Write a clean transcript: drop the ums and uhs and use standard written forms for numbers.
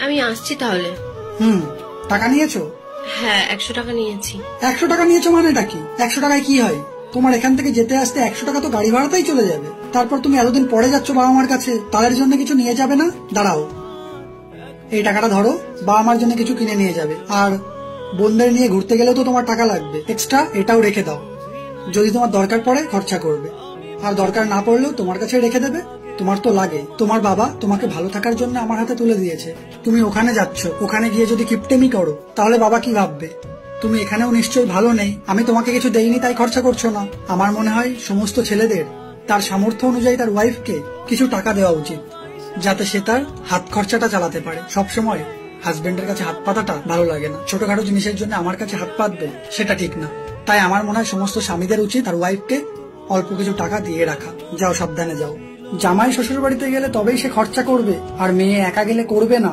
আমি আসছি তাহলে। টাকা নিয়েছো? হ্যাঁ, 100 টাকা নিয়েছি। 100 টাকা নিয়েছো মানেটা কি? 100 টাকায় কি হয়? তোমার এখান থেকে যেতে আসতে 100 টাকা তো গাড়ি ভাড়াতেই চলে যাবে। তারপর তুমি এতদিন পরে যাচ্ছ বাবা মার কাছে, তাদের জন্য কিছু নিয়ে যাবে না? দাঁড়াও, এই টাকাটা ধরো, বাবা মার জন্য কিছু কিনে নিয়ে যাবে। আর বোনদের নিয়ে ঘুরতে গেলেও তো তোমার টাকা লাগবে, এক্সট্রা এটাও রেখে দাও। যদি তোমার দরকার পড়ে খরচা করবে, আর দরকার না পড়লেও তোমার কাছে রেখে দেবে। তোমার তো লাগে, তোমার বাবা তোমাকে ভালো থাকার জন্য আমার হাতে তুলে দিয়েছে। তুমি ওখানে যাচ্ছ, ওখানে গিয়ে যদি কিপটেমি করো তাহলে বাবা কি ভাববে? তুমি এখানেও নিশ্চয়ই ভালো নেই, আমি তোমাকে কিছু দেইনি তাই খরচা করছো না। আমার মনে হয় সমস্ত ছেলেদের তার সামর্থ্য অনুযায়ী তার ওয়াইফকে কিছু টাকা দেওয়া উচিত, যাতে সে তার হাত খরচাটা চালাতে পারে। সবসময় হাজবেন্ডের কাছে হাত পাতাটা ভালো লাগে না। ছোটখাটো জিনিসের জন্য আমার কাছে হাত পাতবে, সেটা ঠিক না। তাই আমার মনে হয় সমস্ত স্বামীদের উচিত তার ওয়াইফকে অল্প কিছু টাকা দিয়ে রাখা। যাও, সাবধানে যাও। জামাই শ্বশুর বাড়িতে গেলে তবেই সে খরচা করবে, আর মেয়ে একা গেলে করবে না।